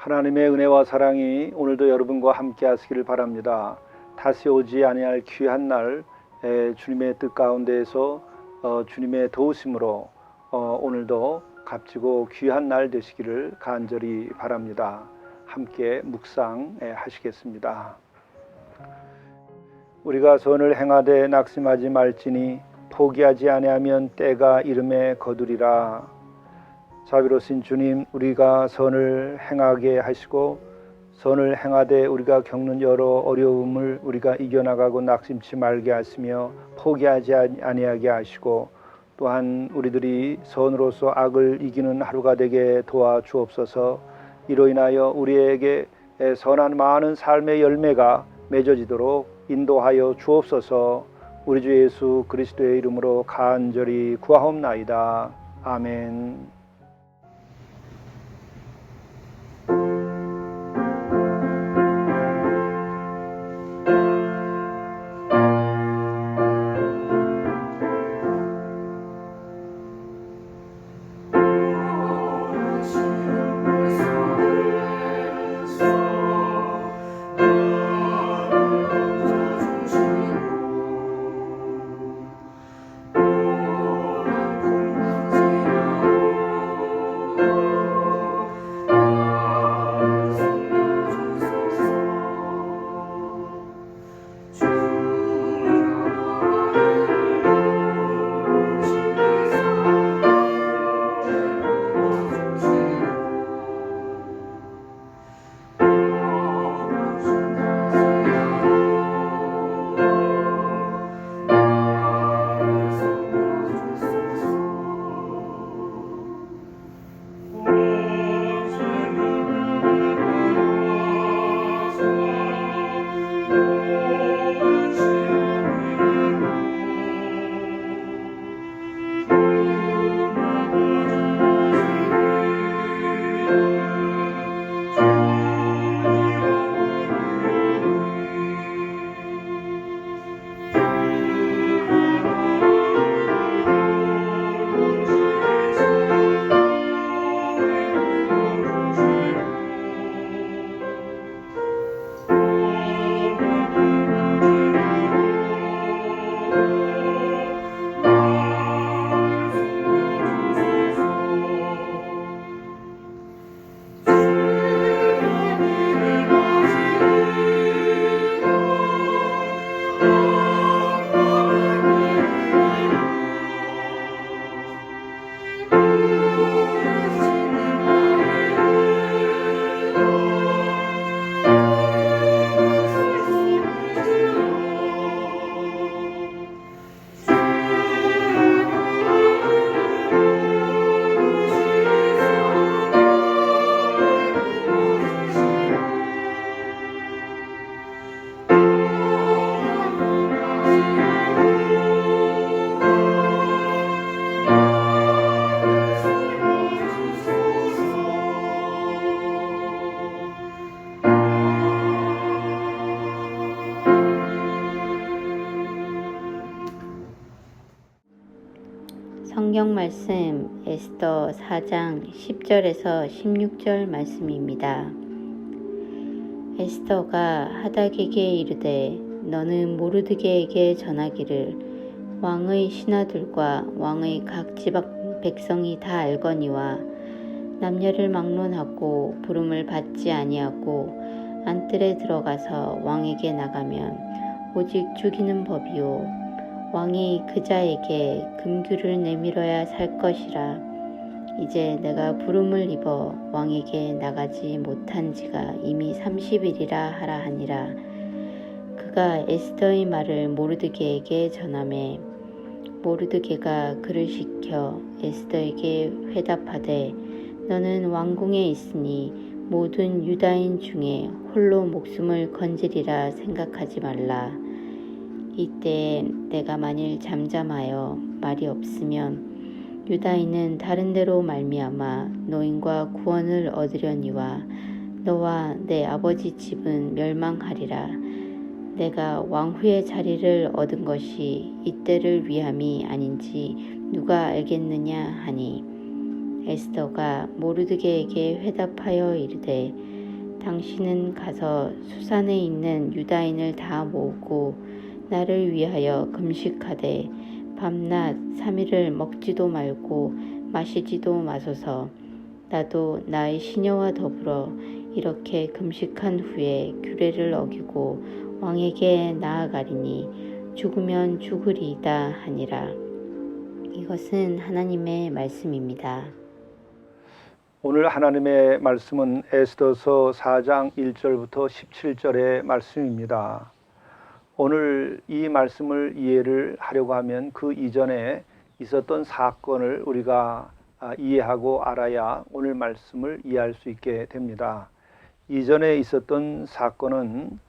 하나님의 은혜와 사랑이 오늘도 여러분과 함께 하시기를 바랍니다. 다시 오지 아니할 귀한 날 주님의 뜻 가운데에서 주님의 도우심으로 오늘도 값지고 귀한 날 되시기를 간절히 바랍니다. 함께 묵상하시겠습니다. 우리가 선을 행하되 낙심하지 말지니 포기하지 아니하면 때가 이름에 거두리라. 자비로우신 주님, 우리가 선을 행하게 하시고 선을 행하되 우리가 겪는 여러 어려움을 우리가 이겨나가고 낙심치 말게 하시며 포기하지 아니하게 하시고 또한 우리들이 선으로서 악을 이기는 하루가 되게 도와주옵소서. 이로 인하여 우리에게 선한 많은 삶의 열매가 맺어지도록 인도하여 주옵소서. 우리 주 예수 그리스도의 이름으로 간절히 구하옵나이다. 아멘. 성경 말씀 에스더 4장 10절에서 16절 말씀입니다. 에스더가 하닥에게 이르되 너는 모르드게에게 전하기를 왕의 신하들과 왕의 각 지방 백성이 다 알거니와 남녀를 막론하고 부름을 받지 아니하고 안뜰에 들어가서 왕에게 나가면 오직 죽이는 법이요 왕이 그자에게 금규를 내밀어야 살 것이라. 이제 내가 부름을 입어 왕에게 나가지 못한 지가 이미 30일이라 하라 하니라. 그가 에스더의 말을 모르드게에게 전하매 모르드게가 그를 시켜 에스더에게 회답하되 너는 왕궁에 있으니 모든 유다인 중에 홀로 목숨을 건지리라 생각하지 말라. 이때에 내가 만일 잠잠하여 말이 없으면 유다인은 다른 데로 말미암아 노인과 구원을 얻으려니와 너와 내 아버지 집은 멸망하리라. 내가 왕후의 자리를 얻은 것이 이때를 위함이 아닌지 누가 알겠느냐 하니 에스더가 모르드게에게 회답하여 이르되 당신은 가서 수산에 있는 유다인을 다 모으고 나를 위하여 금식하되 밤낮 3일을 먹지도 말고 마시지도 마소서. 나도 나의 시녀와 더불어 이렇게 금식한 후에 규례를 어기고 왕에게 나아가리니 죽으면 죽으리이다 하니라. 이것은 하나님의 말씀입니다. 오늘 하나님의 말씀은 에스더서 4장 1절부터 17절의 말씀입니다. 오늘 이 말씀을 이해를 하려고 하면 그 이전에 있었던 사건을 우리가 이해하고 알아야 오늘 말씀을 이해할 수 있게 됩니다. 이전에 있었던 사건은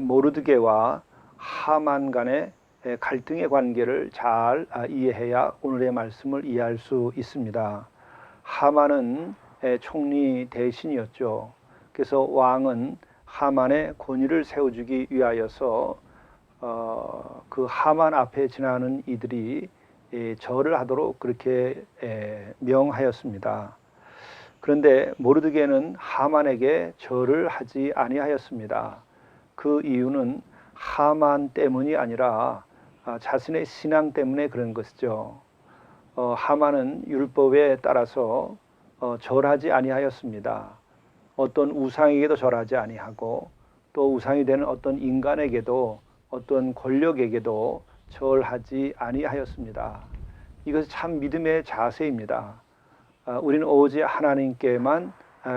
모르드게와 하만 간의 갈등의 관계를 잘 이해해야 오늘의 말씀을 이해할 수 있습니다. 하만은 총리 대신이었죠. 그래서 왕은 하만의 권위를 세워주기 위하여서 그 하만 앞에 지나는 이들이 절을 하도록 그렇게 명하였습니다. 그런데 모르드게는 하만에게 절을 하지 아니하였습니다. 그 이유는 하만 때문이 아니라 자신의 신앙 때문에 그런 것이죠. 하만은 율법에 따라서 절하지 아니하였습니다. 어떤 우상에게도 절하지 아니하고 또 우상이 되는 어떤 인간에게도 어떤 권력에게도 절하지 아니하였습니다. 이것이 참 믿음의 자세입니다. 우리는 오직 하나님께만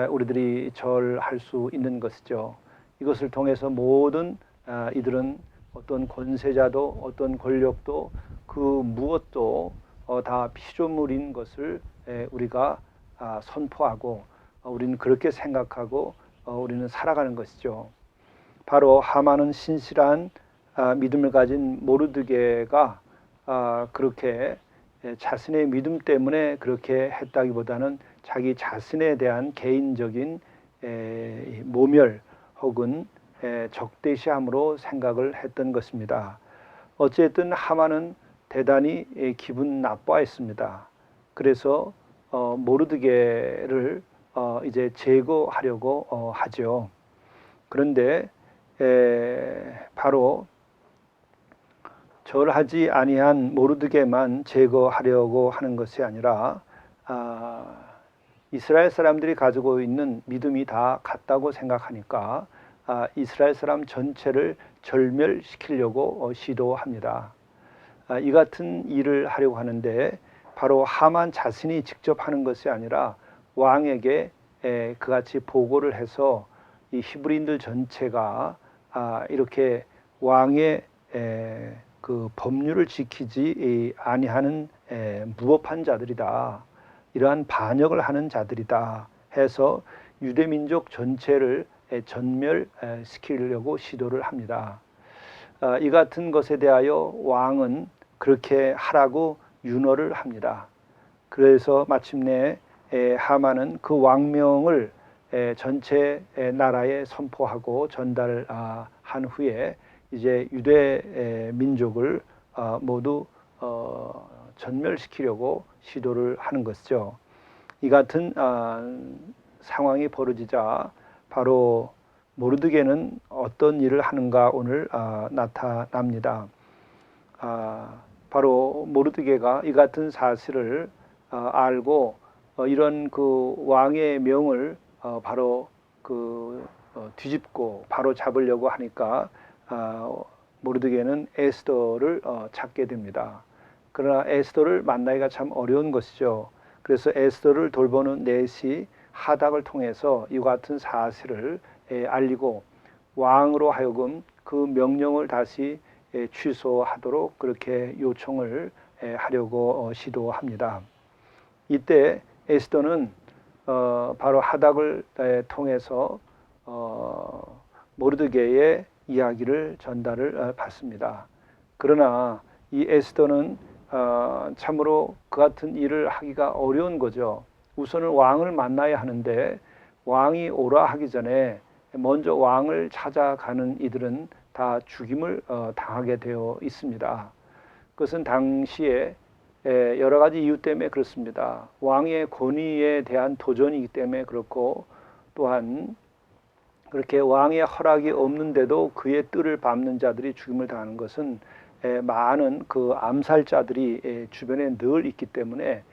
우리들이 절할 수 있는 것이죠. 이것을 통해서 모든 이들은 어떤 권세자도 어떤 권력도 그 무엇도 다 피조물인 것을 우리가 선포하고 우리는 그렇게 생각하고 우리는 살아가는 것이죠. 바로 하만은 신실한 믿음을 가진 모르드게가 그렇게 자신의 믿음 때문에 그렇게 했다기보다는 자기 자신에 대한 개인적인 모멸 혹은 적대시함으로 생각을 했던 것입니다. 어쨌든 하만은 대단히 기분 나빠했습니다. 그래서 모르드게를 이제 제거하려고 하죠. 그런데 바로 절하지 아니한 모르드게만 제거하려고 하는 것이 아니라 이스라엘 사람들이 가지고 있는 믿음이 다 같다고 생각하니까 이스라엘 사람 전체를 절멸시키려고 시도합니다. 이 같은 일을 하려고 하는데 바로 하만 자신이 직접 하는 것이 아니라 왕에게 그같이 보고를 해서 이 히브리인들 전체가 이렇게 왕의 그 법률을 지키지 아니하는 무법한 자들이다. 이러한 반역을 하는 자들이다 해서 유대민족 전체를 전멸시키려고 시도를 합니다. 이 같은 것에 대하여 왕은 그렇게 하라고 윤허를 합니다. 그래서 마침내 하만은 그 왕명을 전체 나라에 선포하고 전달한 후에 이제 유대 민족을 모두 전멸시키려고 시도를 하는 것이죠. 이 같은 상황이 벌어지자 바로 모르드게는 어떤 일을 하는가 오늘 나타납니다. 바로 모르드게가 이 같은 사실을 알고 이런 그 왕의 명을 바로 뒤집고 바로 잡으려고 하니까 모르드게는 에스더를 찾게 됩니다. 그러나 에스더를 만나기가 참 어려운 것이죠. 그래서 에스더를 돌보는 넷이 하닥을 통해서 이와 같은 사실을 알리고 왕으로 하여금 그 명령을 다시 취소하도록 그렇게 요청을 하려고 시도합니다. 이때 에스더는 바로 하닥을 통해서 모르드게의 이야기를 전달을 받습니다. 그러나 이 에스더는 참으로 그 같은 일을 하기가 어려운 거죠. 우선은 왕을 만나야 하는데 왕이 오라 하기 전에 먼저 왕을 찾아가는 이들은 다 죽임을 당하게 되어 있습니다. 그것은 당시에 여러 가지 이유 때문에 그렇습니다. 왕의 권위에 대한 도전이기 때문에 그렇고 또한 그렇게 왕의 허락이 없는데도 그의 뜰을 밟는 자들이 죽임을 당하는 것은 많은 그 암살자들이 주변에 늘 있기 때문에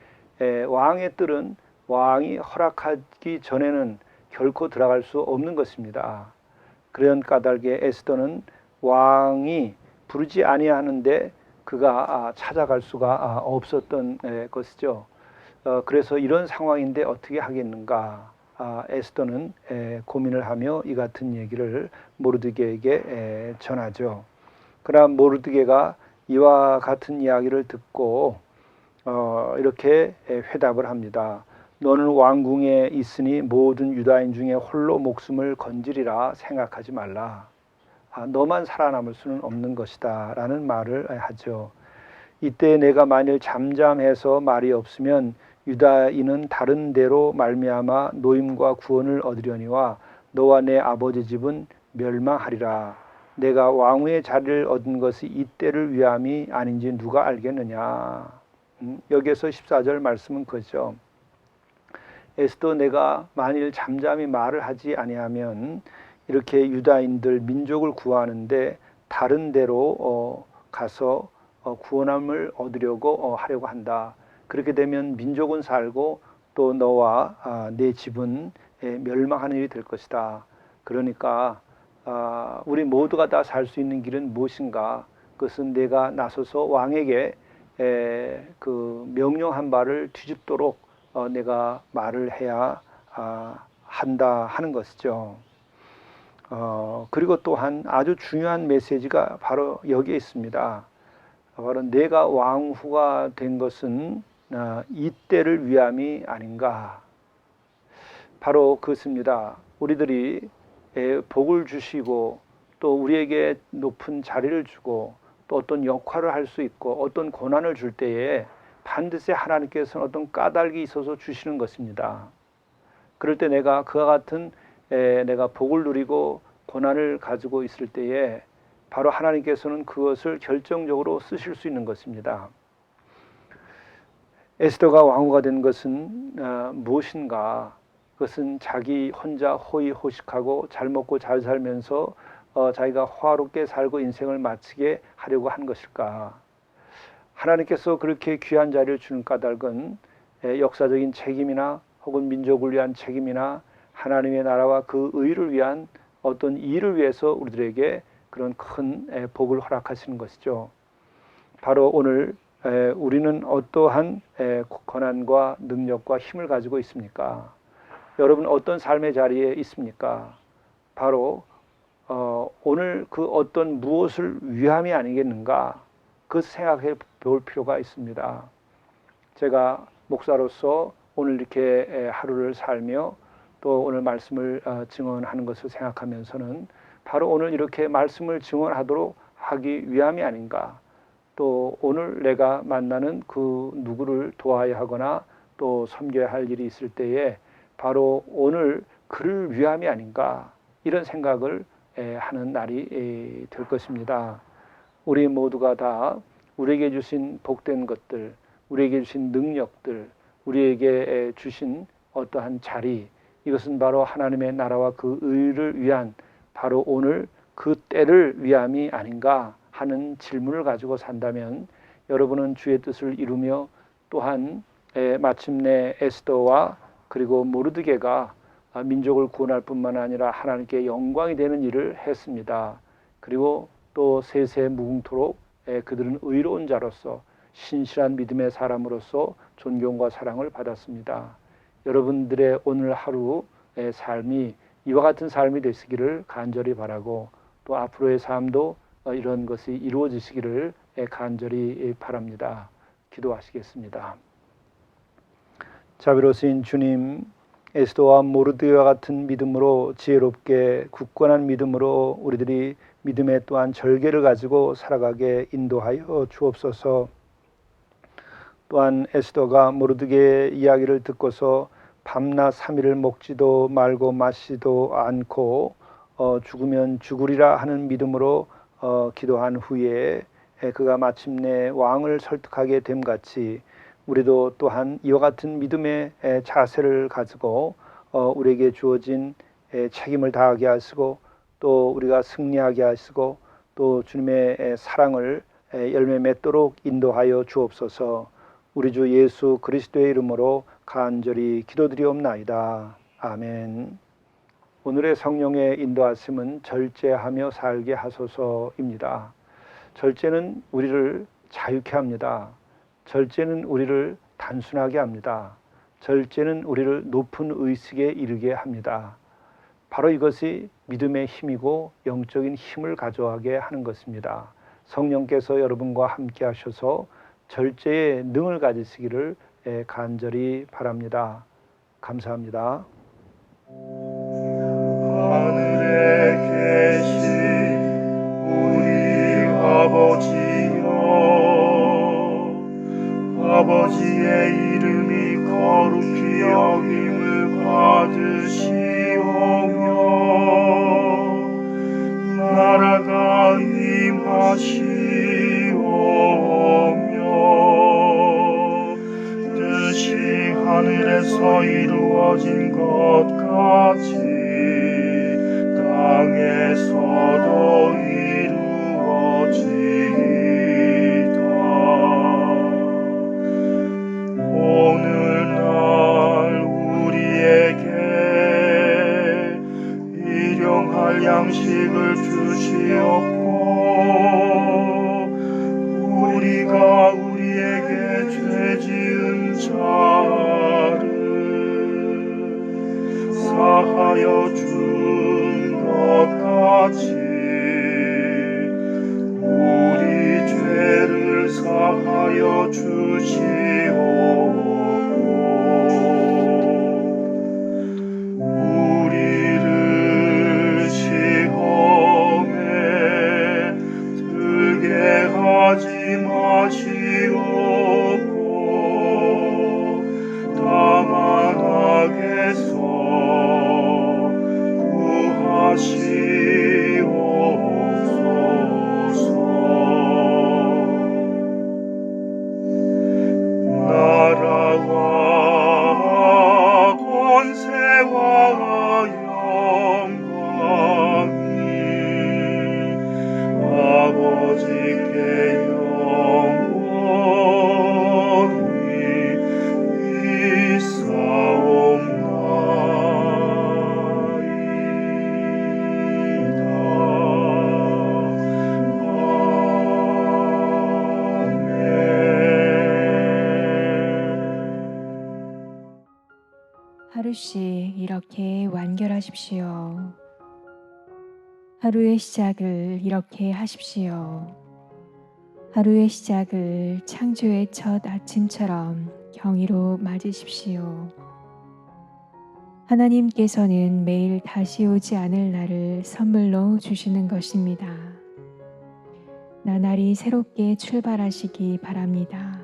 왕의 뜰은 왕이 허락하기 전에는 결코 들어갈 수 없는 것입니다. 그런 까닭에 에스더는 왕이 부르지 아니하는데 그가 찾아갈 수가 없었던 것이죠. 그래서 이런 상황인데 어떻게 하겠는가? 에스더는 고민을 하며 이 같은 얘기를 모르드게에게 전하죠. 그러나 모르드게가 이와 같은 이야기를 듣고 이렇게 회답을 합니다. 너는 왕궁에 있으니 모든 유다인 중에 홀로 목숨을 건지리라 생각하지 말라. 너만 살아남을 수는 없는 것이다 라는 말을 하죠. 이때 내가 만일 잠잠해서 말이 없으면 유다인은 다른 데로 말미암아 노임과 구원을 얻으려니와 너와 내 아버지 집은 멸망하리라. 내가 왕후의 자리를 얻은 것이 이때를 위함이 아닌지 누가 알겠느냐. 여기에서 14절 말씀은 그죠. 에스더 내가 만일 잠잠히 말을 하지 아니하면 이렇게 유다인들 민족을 구하는데 다른 데로 가서 구원함을 얻으려고 하려고 한다. 그렇게 되면 민족은 살고 또 너와 내 집은 멸망하는 일이 될 것이다. 그러니까 우리 모두가 다 살 수 있는 길은 무엇인가? 그것은 내가 나서서 왕에게 그 명령한 바를 뒤집도록 내가 말을 해야 한다 하는 것이죠. 그리고 또한 아주 중요한 메시지가 바로 여기에 있습니다. 바로 내가 왕후가 된 것은 이때를 위함이 아닌가. 바로 그것입니다. 우리들이 복을 주시고 또 우리에게 높은 자리를 주고 또 어떤 역할을 할 수 있고 어떤 고난을 줄 때에 반드시 하나님께서는 어떤 까닭이 있어서 주시는 것입니다. 그럴 때 내가 그와 같은 내가 복을 누리고 고난을 가지고 있을 때에 바로 하나님께서는 그것을 결정적으로 쓰실 수 있는 것입니다. 에스더가 왕후가 된 것은 무엇인가? 그것은 자기 혼자 호의호식하고 잘 먹고 잘 살면서 자기가 화롭게 살고 인생을 마치게 하려고 한 것일까? 하나님께서 그렇게 귀한 자리를 주는 까닭은 역사적인 책임이나 혹은 민족을 위한 책임이나 하나님의 나라와 그 의를 위한 어떤 일을 위해서 우리들에게 그런 큰 복을 허락하시는 것이죠. 바로 오늘 우리는 어떠한 권한과 능력과 힘을 가지고 있습니까? 여러분 어떤 삶의 자리에 있습니까? 바로 오늘 그 어떤 무엇을 위함이 아니겠는가? 그것을 생각해 볼 필요가 있습니다. 제가 목사로서 오늘 이렇게 하루를 살며 또 오늘 말씀을 증언하는 것을 생각하면서는 바로 오늘 이렇게 말씀을 증언하도록 하기 위함이 아닌가. 또 오늘 내가 만나는 그 누구를 도와야 하거나 또 섬겨야 할 일이 있을 때에 바로 오늘 그를 위함이 아닌가. 이런 생각을 하는 날이 될 것입니다. 우리 모두가 다 우리에게 주신 복된 것들, 우리에게 주신 능력들, 우리에게 주신 어떠한 자리, 이것은 바로 하나님의 나라와 그 의를 위한 바로 오늘 그 때를 위함이 아닌가 하는 질문을 가지고 산다면 여러분은 주의 뜻을 이루며 또한 마침내 에스더와 그리고 모르드게가 민족을 구원할 뿐만 아니라 하나님께 영광이 되는 일을 했습니다. 그리고 또 세세 무궁토록 그들은 의로운 자로서 신실한 믿음의 사람으로서 존경과 사랑을 받았습니다. 여러분들의 오늘 하루의 삶이 이와 같은 삶이 되시기를 간절히 바라고 또 앞으로의 삶도 이런 것이 이루어지시기를 간절히 바랍니다. 기도하시겠습니다. 자비로우신 주님, 에스더와 모르드게와 같은 믿음으로 지혜롭게 굳건한 믿음으로 우리들이 믿음의 또한 절개를 가지고 살아가게 인도하여 주옵소서. 또한 에스더가 모르드게의 이야기를 듣고서 밤낮 3일을 먹지도 말고 마시지도 않고 죽으면 죽으리라 하는 믿음으로 기도한 후에 그가 마침내 왕을 설득하게 됨같이 우리도 또한 이와 같은 믿음의 자세를 가지고 우리에게 주어진 책임을 다하게 하시고 또 우리가 승리하게 하시고 또 주님의 사랑을 열매 맺도록 인도하여 주옵소서. 우리 주 예수 그리스도의 이름으로 간절히 기도드리옵나이다. 아멘. 오늘의 성령의 인도하심은 절제하며 살게 하소서입니다. 절제는 우리를 자유케 합니다. 절제는 우리를 단순하게 합니다. 절제는 우리를 높은 의식에 이르게 합니다. 바로 이것이 믿음의 힘이고 영적인 힘을 가져가게 하는 것입니다. 성령께서 여러분과 함께 하셔서 절제의 능을 가지시기를 간절히 바랍니다. 감사합니다. 하늘에 계신 우리 아버지여, 아버지의 이름이 거룩히 여김을 받으시오며 나라가 임하시오며 뜻이 하늘에서 이루어진 것 같이 땅에서도 이루어지이다. 오늘날 우리에게 일용할 양식을 주시옵고 우리가 우리에게 죄 지은 자를 사하여 준 것 같이 우리 죄를 사하여 주시옵고 우리를 시험에 들게 하지 마시옵고 다만 악에서 구하시옵소서. 나라와 권세와 영광이 아버지께 영원히 하루씩 이렇게 완결하십시오. 하루의 시작을 이렇게 하십시오. 하루의 시작을 창조의 첫 아침처럼 경의로 맞으십시오. 하나님께서는 매일 다시 오지 않을 날을 선물로 주시는 것입니다. 나날이 새롭게 출발하시기 바랍니다.